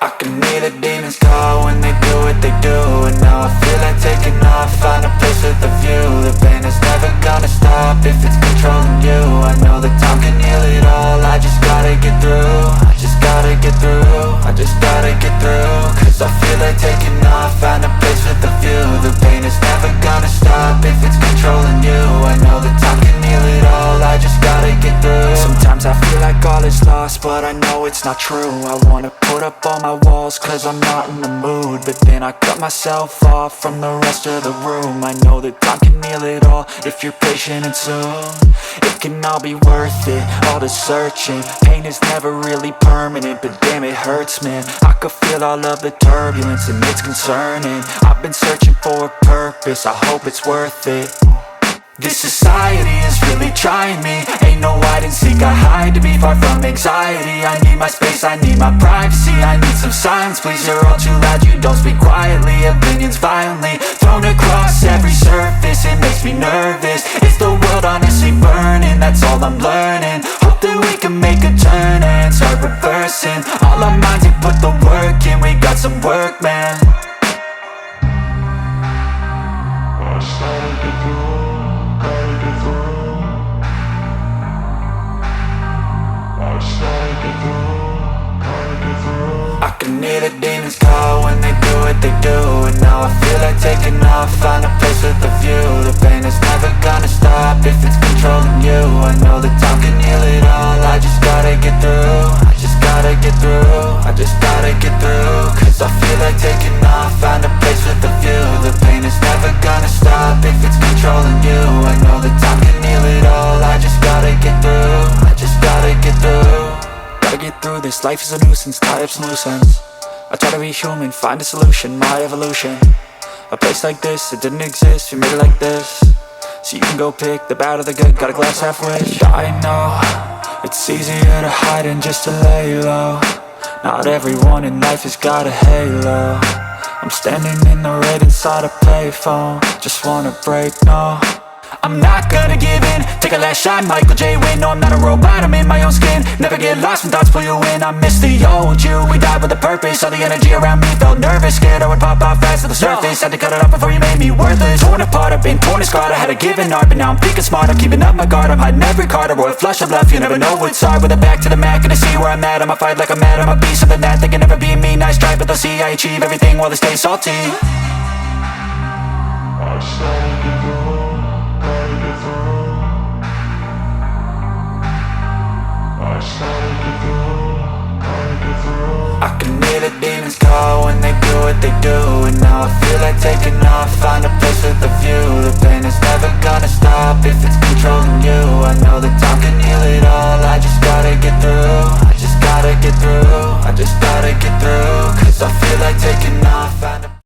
I can hear the demons call when they do what they do. And now I feel like taking off, find a place with a view. The pain is never gonna stop if it's controlling you. I know that time can heal it all, I just gotta get through. I just gotta get through, I just gotta get through. Cause I feel like taking off, find a place with a view. The pain is never gonna stop if it's controlling you. I know that time can heal it all, I just gotta get through. Sometimes I feel like all is lost, but I know it's not true. I wanna put up all my walls cause I'm not in the mood, but then I cut myself off from the rest of the room. I know that time can heal it all if you're patient and soon it can all be worth it, all the searching. Pain is never really permanent, but damn it hurts, man. I could feel all of the turbulence and it's concerning. I've been searching for a purpose, I hope it's worth it. This society is really trying me. Ain't no hide and seek, I hide to be far from anxiety. I need my space, I need my privacy, I need some silence, please. You're all too loud, you don't speak quietly. Opinions violently thrown across every surface, it makes me nervous. Is the world honestly burning? That's all I'm learning. Hope that we can make a turn and start reversing all our minds and put the work in. We got some work, man. I started to do. I can hear the demons call when they do what they do. And now I feel like taking off, find a place with a view. The pain is never gonna stop if it's controlling you. I know that time can heal it all, I just gotta get through. I just gotta get through, I just gotta get through. Cause I feel like taking off, find a place with a view. The pain is never gonna stop if it's controlling you. I know that time can heal it all, I just gotta get through. I just gotta get through. Gotta get through this, life is a nuisance, tie up some loose ends. I try to be human, find a solution, my evolution. A place like this, it didn't exist, we made it like this. So you can go pick the bad or the good, got a glass halfway. I know, it's easier to hide than just to lay low. Not everyone in life has got a halo. I'm standing in the red inside a payphone, just wanna break, no. I'm not gonna give in, take a last shot, Michael J. Win. No, I'm not a robot, I'm in my own skin. Never get lost when thoughts pull you in. I miss the old you, we died with a purpose. All the energy around me felt nervous, scared I would pop off fast to the surface. Had to cut it off before you made me worthless. Torn apart, I've been torn and scarred. I had a given art, but now I'm thinking smart. I'm keeping up my guard, I'm hiding every card. A royal flush of love, you never know what's hard. With a back to the mat, gonna see where I'm at. I'ma fight like I'm mad, I'ma be something that they can never be me. Nice try, but they'll see I achieve everything while they stay salty. I started to go. I can hear the demons call when they do what they do. And now I feel like taking off, find a place with a view. The pain is never gonna stop if it's controlling you. I know that time can heal it all, I just gotta get through.